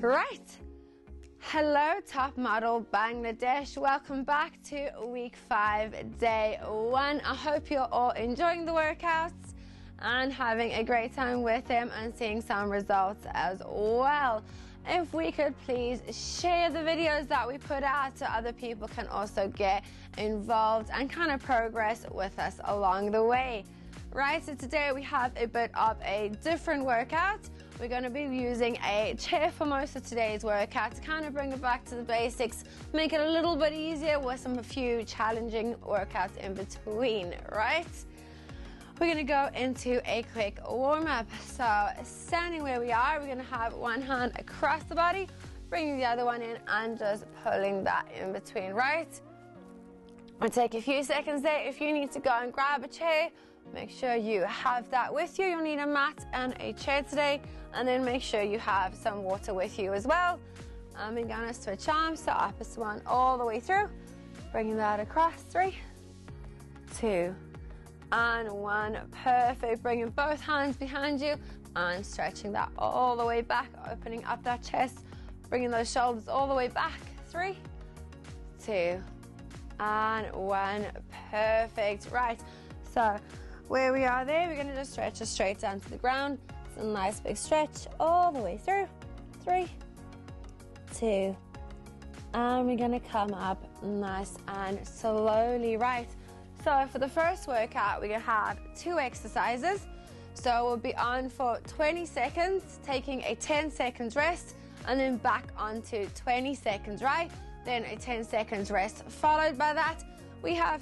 Right. Hello, top model Bangladesh. Welcome back to week 5, day 1. I hope you're all enjoying the workouts and having a great time with them and seeing some results as well. If we could please share the videos that we put out so other people can also get involved and kind of progress with us along the way. Right, so today we have a bit of a different workout. We're going to be using a chair for most of today's workout to kind of bring it back to the basics, make it a little bit easier with a few challenging workouts in between, right? We're going to go into a quick warm-up. So standing where we are, we're going to have one hand across the body, bringing the other one in and just pulling that in between, right? We'll take a few seconds there. If you need to go and grab a chair, make sure you have that with you. You'll need a mat and a chair today, and then make sure you have some water with you as well. And we're gonna switch arms, so opposite one all the way through, bringing that across. 3, 2, and 1. Perfect. Bringing both hands behind you and stretching that all the way back, opening up that chest, bringing those shoulders all the way back. 3, 2, and 1. Perfect. Right, so where we are there, we're going to just stretch us straight down to the ground. It's a nice big stretch all the way through. 3, 2, and we're going to come up nice and slowly, right? So for the first workout, we're going to have 2 exercises. So we'll be on for 20 seconds, taking a 10 seconds rest, and then back onto 20 seconds, right? Then a 10 seconds rest. Followed by that, we have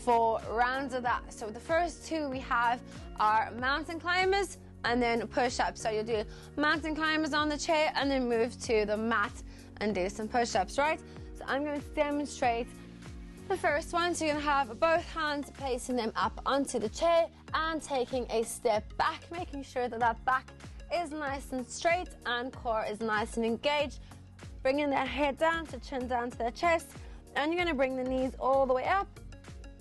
4 rounds of that. So the first 2 we have are mountain climbers and then push-ups. So you'll do mountain climbers on the chair and then move to the mat and do some push-ups, right? So I'm going to demonstrate the first one. So you're going to have both hands, placing them up onto the chair and taking a step back, making sure that that back is nice and straight and core is nice and engaged. Bringing that head down, so chin down to the chest, and you're going to bring the knees all the way up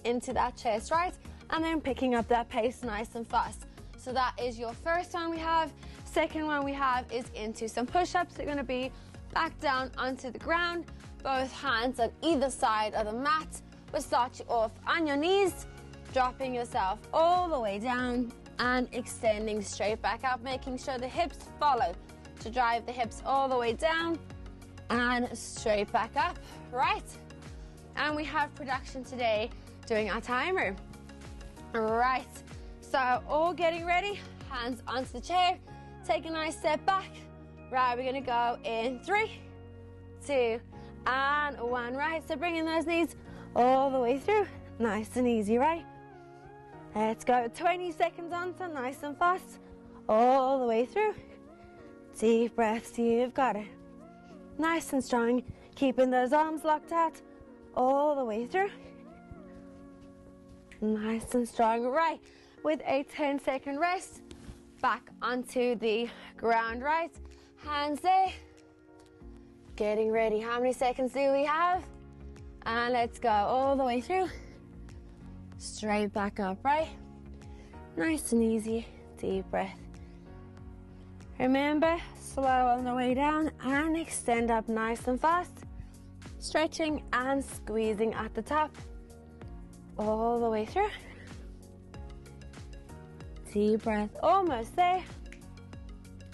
into that chest, right? And then picking up that pace nice and fast. So that is your first one we have. Second one we have is into some push-ups. You're going to be back down onto the ground, both hands on either side of the mat. We'll start you off on your knees, dropping yourself all the way down and extending straight back up, making sure the hips follow to drive the hips all the way down and straight back up, right? And we have production today doing our timer. Right, so all getting ready, hands onto the chair, take a nice step back. Right, we're gonna go in 3, 2, and 1, right? So bringing those knees all the way through, nice and easy, right? Let's go, 20 seconds on, so nice and fast, all the way through. Deep breaths, you've got it. Nice and strong, keeping those arms locked out all the way through. Nice and strong, right? With a 10-second rest, back onto the ground, right? Hands there. Getting ready. How many seconds do we have? And let's go all the way through. Straight back up, right? Nice and easy. Deep breath. Remember, slow on the way down and extend up nice and fast. Stretching and squeezing at the top. All the way through. Deep breath, almost there.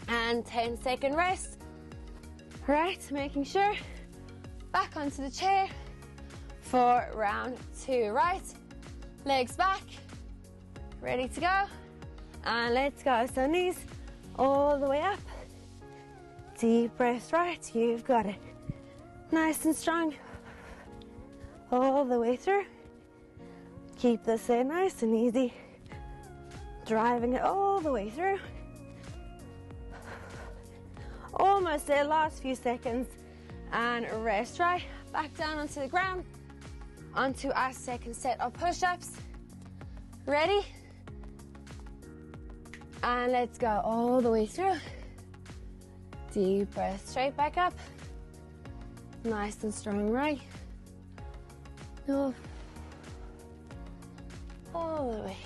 And 10-second rest. Right, making sure. Back onto the chair for round 2, right? Legs back. Ready to go. And let's go. So knees all the way up. Deep breath, right? You've got it. Nice and strong. All the way through. Keep this there nice and easy. Driving it all the way through. Almost there, last few seconds. And rest, right? Back down onto the ground. Onto our second set of push-ups. Ready? And let's go all the way through. Deep breath, straight back up. Nice and strong, right? Oh. All the way.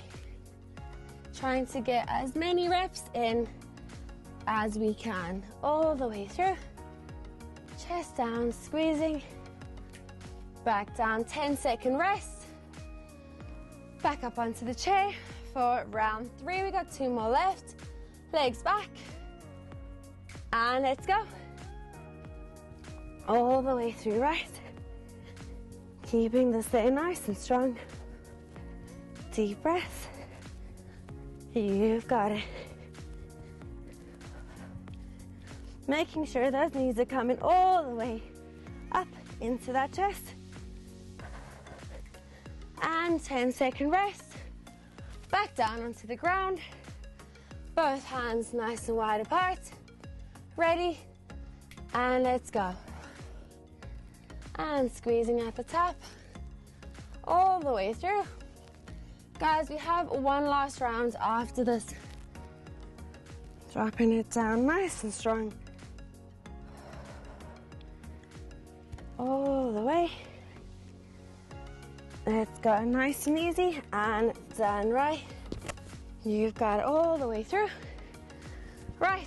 trying to get as many reps in as we can, all the way through. Chest down, squeezing. Back down, 10-second rest. Back up onto the chair for round 3. We got 2 more left. Legs back. And let's go. All the way through, right? Keeping this day nice and strong. Deep breath. You've got it. Making sure those knees are coming all the way up into that chest. And 10-second rest. Back down onto the ground. Both hands nice and wide apart. Ready? And let's go. And squeezing at the top. All the way through. Guys, we have one last round after this. Dropping it down nice and strong. All the way. Let's go nice and easy and done, right? You've got it all the way through. Right.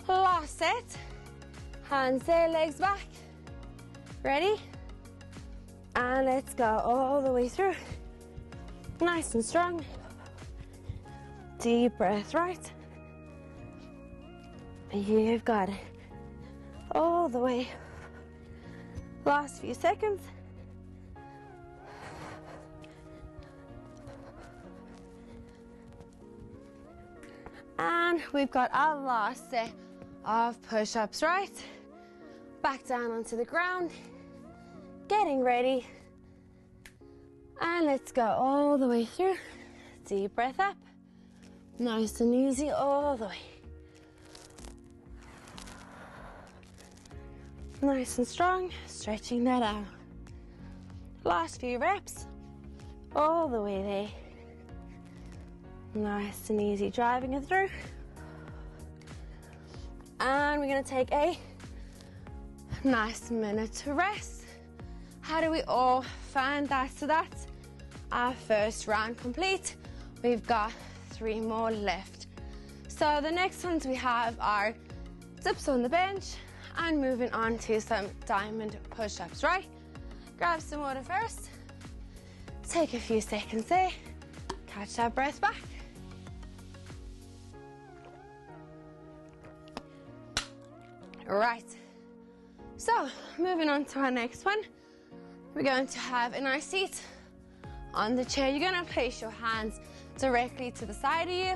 Last set. Hands there, legs back. Ready? And let's go all the way through. Nice and strong. Deep breath, right? You've got it. All the way. Last few seconds. And we've got our last set of push-ups, right? Back down onto the ground. Getting ready. And let's go all the way through. Deep breath up. Nice and easy all the way. Nice and strong, stretching that out. Last few reps, all the way there. Nice and easy, driving it through. And we're gonna take a nice minute to rest. How do we all find that? So that's our first round complete. We've got 3 more left. So the next ones we have are dips on the bench and moving on to some diamond push-ups, right? Grab some water first. Take a few seconds there. Catch that breath back. Right. So, moving on to our next one. We're going to have a nice seat on the chair. You're going to place your hands directly to the side of you.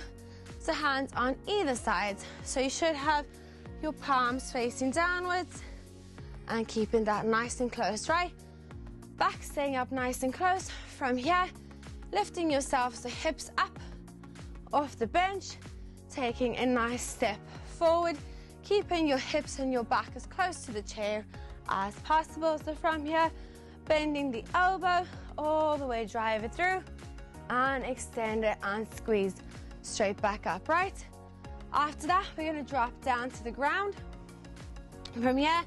So hands on either side. So you should have your palms facing downwards and keeping that nice and close, right? Back staying up nice and close. From here, lifting yourself so hips up off the bench, taking a nice step forward, keeping your hips and your back as close to the chair as possible. So from here, bending the elbow all the way, drive it through and extend it and squeeze straight back up, right? After that, we're going to drop down to the ground. From here,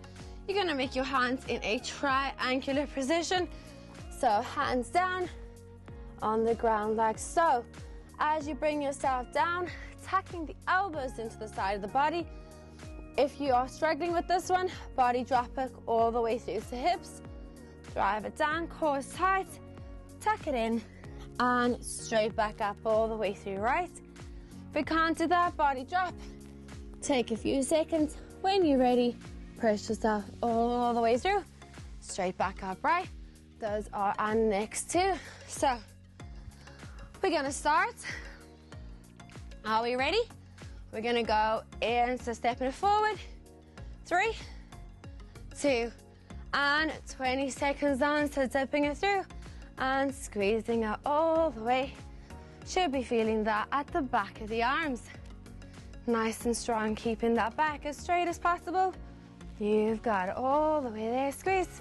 you're going to make your hands in a triangular position. So hands down on the ground like so. As you bring yourself down, tucking the elbows into the side of the body. If you are struggling with this one, body drop it all the way through to hips. Drive it down, core is tight, tuck it in, and straight back up all the way through, right? If we can't do that, body drop. Take a few seconds. When you're ready, press yourself all the way through, straight back up, right? Those are our next 2. So, we're gonna start. Are we ready? We're gonna go in, so stepping it forward. 3, 2, and 20 seconds on, so dipping it through and squeezing it all the way. Should be feeling that at the back of the arms. Nice and strong, keeping that back as straight as possible. You've got it all the way there, squeeze.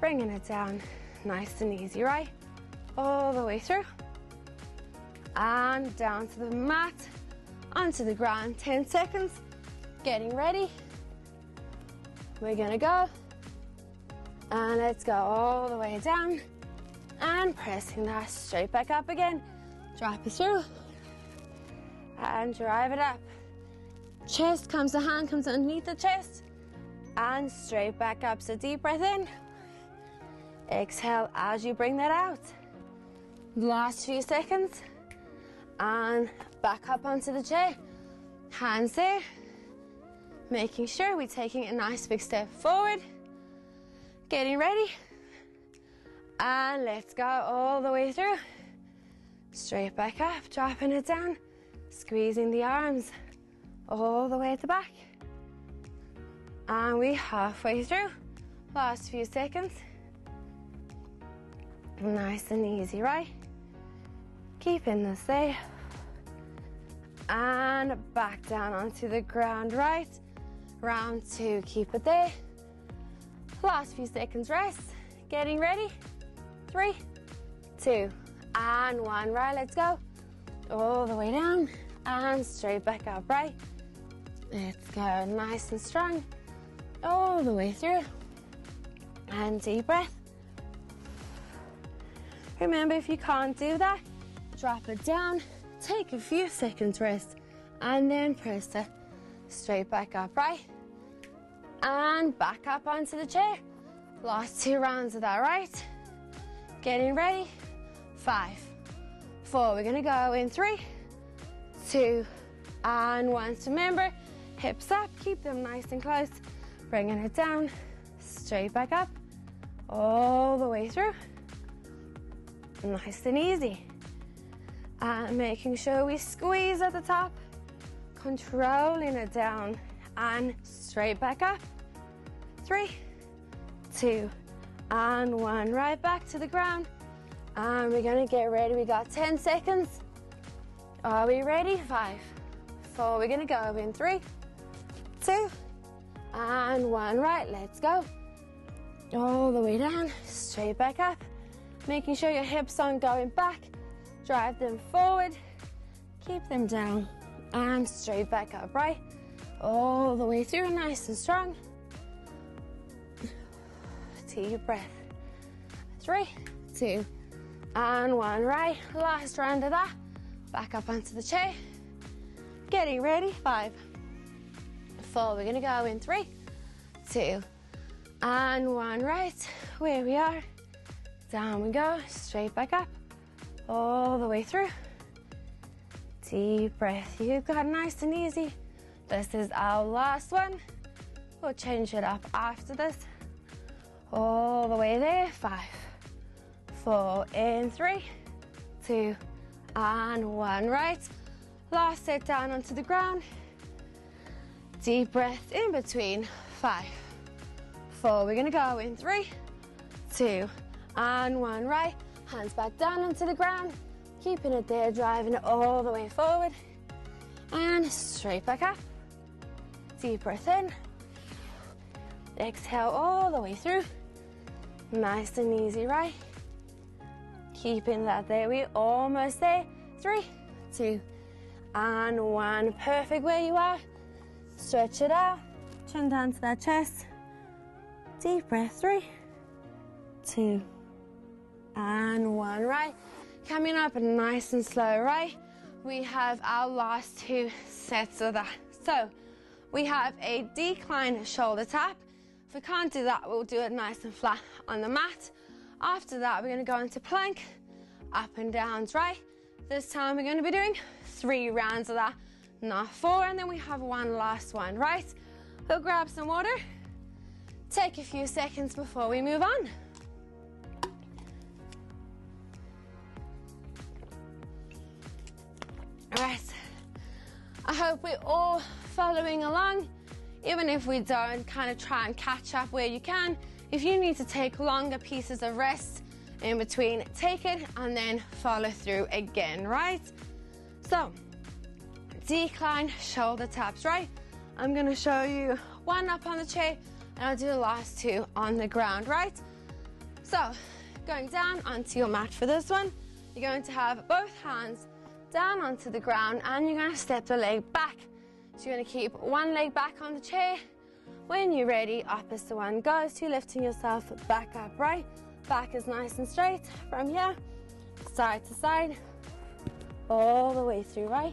Bringing it down, nice and easy, right? All the way through. And down to the mat, onto the ground, 10 seconds. Getting ready. We're gonna go. And let's go all the way down. And pressing that straight back up again. Drop it through, and drive it up. Chest comes, the hand comes underneath the chest and straight back up. So deep breath in, exhale as you bring that out. Last few seconds, and back up onto the chair. Hands there, making sure we're taking a nice big step forward. Getting ready, and let's go all the way through. Straight back up, dropping it down, squeezing the arms all the way at the back. And we're halfway through. Last few seconds. Nice and easy, right? Keeping this there. And back down onto the ground, right? Round two, keep it there. Last few seconds rest. Getting ready. 3, 2, and 1, right? Let's go. All the way down and straight back up, right? Let's go, nice and strong. All the way through. And deep breath. Remember, if you can't do that, drop it down, take a few seconds rest, and then press it straight back up, right? And back up onto the chair. Last 2 rounds of that, right? Getting ready. 5, 4. We're gonna go in 3, 2, and 1. So remember, hips up, keep them nice and close. Bringing it down, straight back up, all the way through. Nice and easy. And making sure we squeeze at the top, controlling it down, and straight back up. 3, 2, and 1. Right back to the ground. And we're gonna get ready. We got 10 seconds. Are we ready? 5, 4. We're gonna go in 3, 2, and 1. Right, let's go. All the way down, straight back up. Making sure your hips aren't going back. Drive them forward. Keep them down. And straight back up, right? All the way through, nice and strong. Deep breath. 3, 2, and 1. Right, last round of that. Back up onto the chair. Getting ready. 5, 4. We're gonna go in 3, 2, and 1. Right, where we are. Down we go, straight back up, all the way through. Deep breath. You've got nice and easy. This is our last one. We'll change it up after this. All the way there. 5, 4, in 3, 2, and 1. Right. Last set down onto the ground. Deep breath in between. 5, 4. We're gonna go in 3, 2, and 1. Right. Hands back down onto the ground. Keeping it there, driving it all the way forward. And straight back up. Deep breath in. Exhale all the way through. Nice and easy, right? Keeping that there. We're almost there. 3, 2, and 1. Perfect where you are. Stretch it out. Chin down to that chest. Deep breath. 3, 2, and 1. Right. Coming up nice and slow, right? We have our last 2 sets of that. So we have a decline shoulder tap. If we can't do that, we'll do it nice and flat on the mat. After that, we're going to go into plank, up and downs, right? This time we're going to be doing 3 rounds of that, not 4, and then we have one last one, right? We'll grab some water, take a few seconds before we move on. All right, I hope we're all following along. Even if we don't, kind of try and catch up where you can. If you need to take longer pieces of rest in between, take it and then follow through again, right? So, decline shoulder taps, right? I'm gonna show you one up on the chair and I'll do the last 2 on the ground, right? So, going down onto your mat for this one, you're going to have both hands down onto the ground and you're gonna step the leg back. So you're going to keep one leg back on the chair. When you're ready, opposite one goes to lifting yourself back up, right? Back is nice and straight from here, side to side, all the way through, right?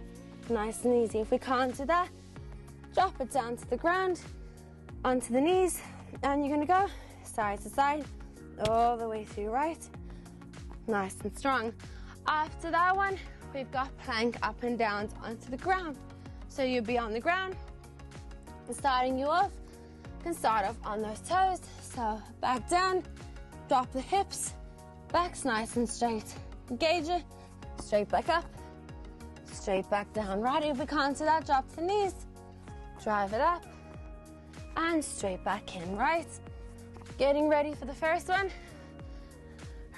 Nice and easy. If we can't do that, drop it down to the ground, onto the knees, and you're gonna go side to side, all the way through, right? Nice and strong. After that one, we've got plank up and downs onto the ground. So you'll be on the ground, and starting you off, you can start off on those toes. So back down, drop the hips, back's nice and straight. Engage it, straight back up, straight back down, right? If we can't do that, drop the knees, drive it up, and straight back in, right? Getting ready for the first one.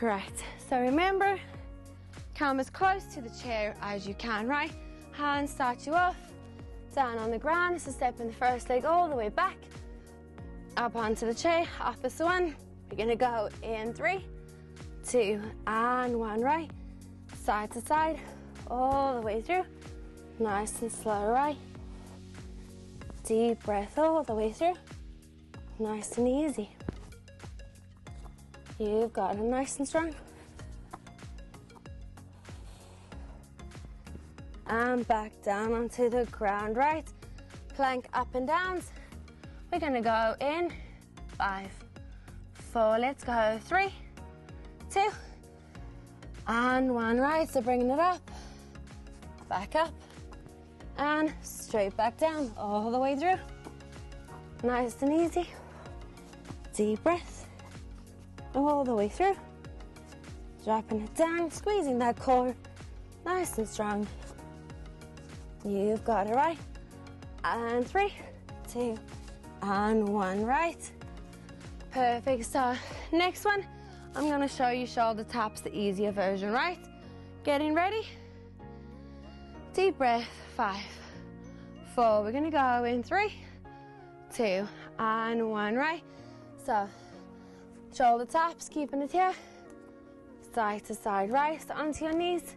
Right, so remember, come as close to the chair as you can, right? Hands start you off, down on the ground, so step in the first leg all the way back, up onto the chair, opposite one. We're gonna go in 3, 2, and 1, right? Side to side, all the way through, nice and slow, right? Deep breath all the way through, nice and easy. You've got it, nice and strong. And back down onto the ground, right? Plank up and downs. We're gonna go in 5, 4, let's go 3, 2, and 1, right? So bringing it up, back up, and straight back down, all the way through. Nice and easy. Deep breath. All the way through, dropping it down, squeezing that core, nice and strong. You've got it, right? And 3, 2, and 1, right? Perfect. So next one, I'm gonna show you shoulder taps, the easier version, right? Getting ready. Deep breath, 5, 4. We're gonna go in 3, 2, and 1, right? So shoulder taps, keeping it here, side to side, right? So onto your knees.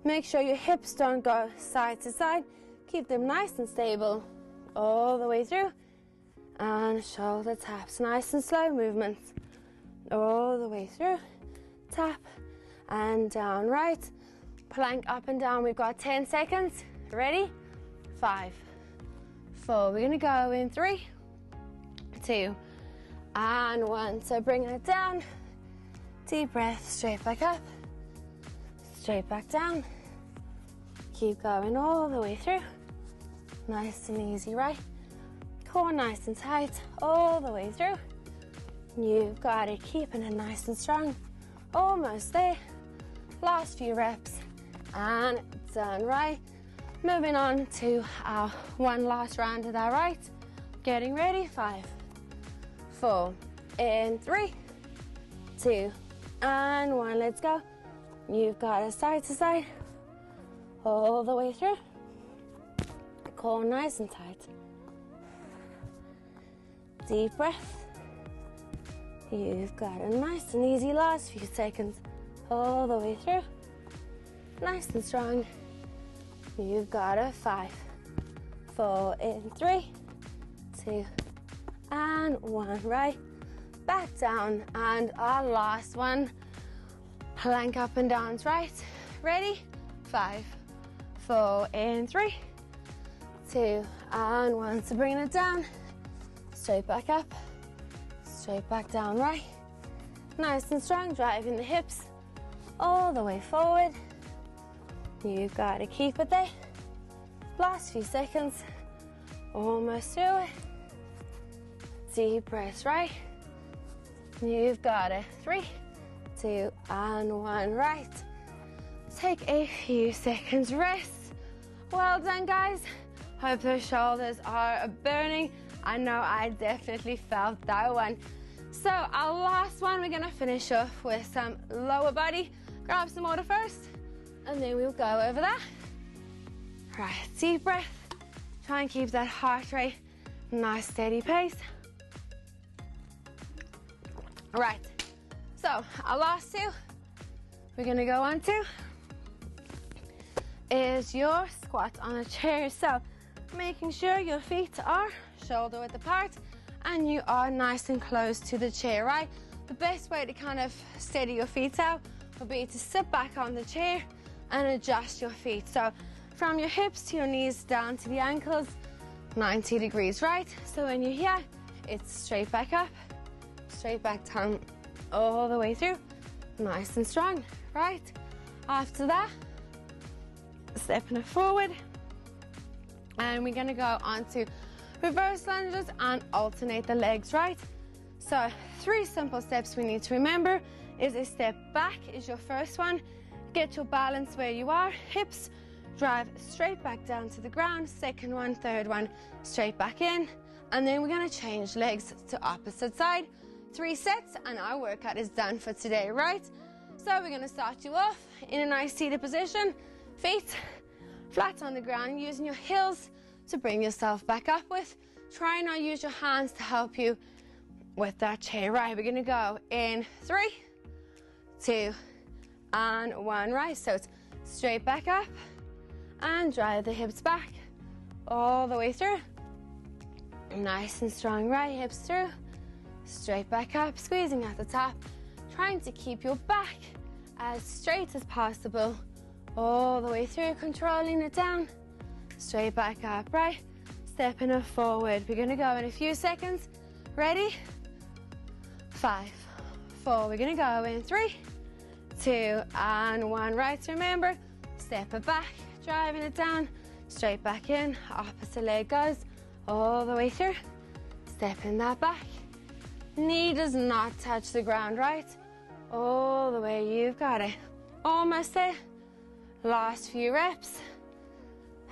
Make sure your hips don't go side to side. Keep them nice and stable all the way through. And shoulder taps, nice and slow movements all the way through. Tap and down, right? Plank up and down. We've got 10 seconds. Ready? 5, 4. We're gonna go in 3, 2, and 1. So bringing it down, deep breath, straight back up, straight back down. Keep going all the way through. Nice and easy, right? Core nice and tight all the way through. You've got it, keeping it nice and strong. Almost there. Last few reps and done, right? Moving on to our one last round of that, right? Getting ready, 5, 4, in 3, 2, and 1. Let's go. You've got it side to side, all the way through. Core nice and tight. Deep breath. You've got a nice and easy last few seconds, all the way through. Nice and strong. You've got a 5, 4, in 3, 2, and 1, right? Back down, and our last one, plank up and downs, right? Ready? 5, 4, in 3, 2, and 1. So bringing it down, straight back up, straight back down, right? Nice and strong, driving the hips all the way forward. You've got to keep it there. Last few seconds, almost through it. Deep breaths, right? You've got it. 3, 2, and 1, right? Take a few seconds rest. Well done, guys. Hope those shoulders are burning. I know I definitely felt that one. So our last one, we're gonna finish off with some lower body. Grab some water first, and then we'll go over that. Right, deep breath. Try and keep that heart rate nice, steady pace. Right, so our last two, we're gonna go on to is your squat on a chair. So making sure your feet are shoulder width apart and you are nice and close to the chair, right? The best way to kind of steady your feet out would be to sit back on the chair and adjust your feet. So from your hips to your knees down to the ankles, 90 degrees, right? So when you're here, it's straight back up, straight back down, all the way through, nice and strong, right? After that, stepping it forward, and we're gonna go onto reverse lunges and alternate the legs, right? So 3 simple steps we need to remember is a step back is your first one. Get your balance where you are, hips drive straight back down to the ground. Second one, third one, straight back in. And then we're gonna change legs to opposite side. 3 sets and our workout is done for today, right? So we're gonna start you off in a nice seated position, feet flat on the ground, using your heels to bring yourself back up with. Try and not use your hands to help you with that chair, right? We're gonna go in 3, 2, and 1, right? So it's straight back up and drive the hips back all the way through. Nice and strong, right? Hips through, straight back up, squeezing at the top, trying to keep your back as straight as possible all the way through, controlling it down, straight back up, right? Stepping it forward. We're gonna go in a few seconds. Ready? 5, 4, we're gonna go in 3, 2, and 1, right? So remember, step it back, driving it down, straight back in, opposite leg goes all the way through, stepping that back. Knee does not touch the ground, right? All the way, you've got it. Almost there. Last few reps.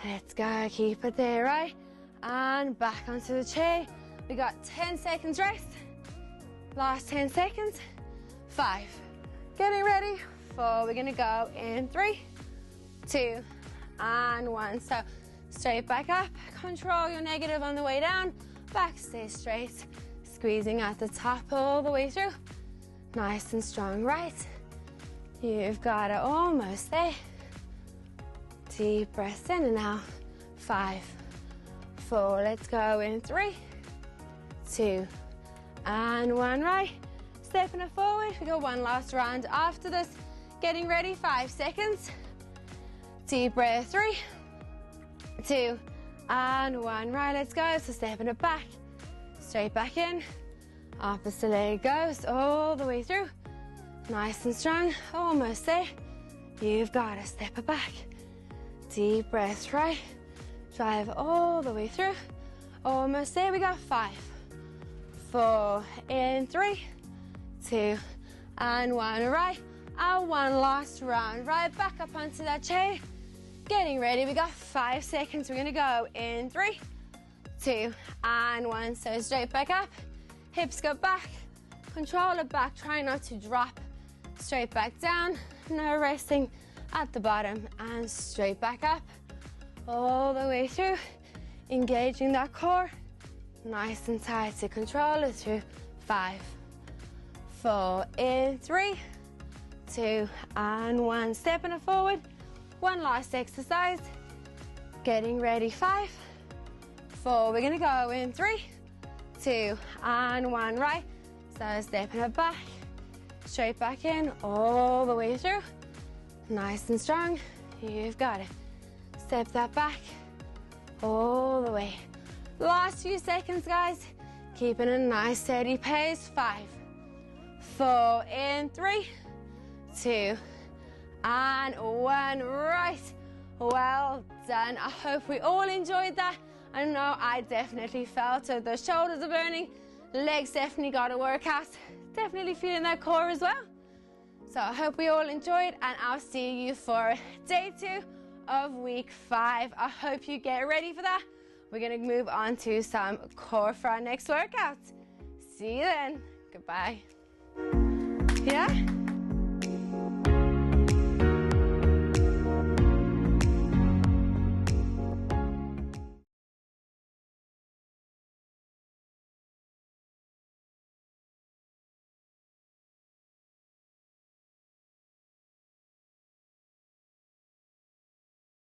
Let's go, keep it there, right? And back onto the chair. We got 10 seconds rest. Last 10 seconds. 5. Getting ready. 4. We're gonna go in 3, 2, and 1. So straight back up. Control your negative on the way down. Back stay straight. Squeezing at the top all the way through. Nice and strong, right? You've got it, almost there. Deep breaths in and out. 5, 4. Let's go in 3, 2, and 1, right? Stepping it forward. We go one last round after this. Getting ready, 5 seconds. Deep breath, 3, 2, and 1, right? Let's go. So stepping it back, straight back in. Opposite leg goes all the way through. Nice and strong, almost there. You've got to step it back. Deep breath, right? Drive all the way through. Almost there. We got 5, 4, in 3, 2, and 1, right? And one last round, right? Back up onto that chair. Getting ready. We got 5 seconds. We're gonna go in 3, 2, and 1. So straight back up. Hips go back. Control it back. Try not to drop. Straight back down. No resting at the bottom, and straight back up all the way through, engaging that core nice and tight to control it through. 5, 4, in 3, 2, and 1. Stepping it forward. One last exercise. Getting ready. 5, 4. We're gonna go in 3, 2, and 1, right? So stepping it back, straight back in, all the way through. Nice and strong. You've got it. Step that back, all the way. Last few seconds, guys. Keeping a nice steady pace. 5, 4, in 3, 2, and 1, right? Well done. I hope we all enjoyed that. I know I definitely felt it. The shoulders are burning, legs definitely got a workout. Definitely feeling that core as well. So I hope we all enjoyed, and I'll see you for day 2 of week 5. I hope you get ready for that. We're gonna move on to some core for our next workout. See you then. Goodbye. Yeah?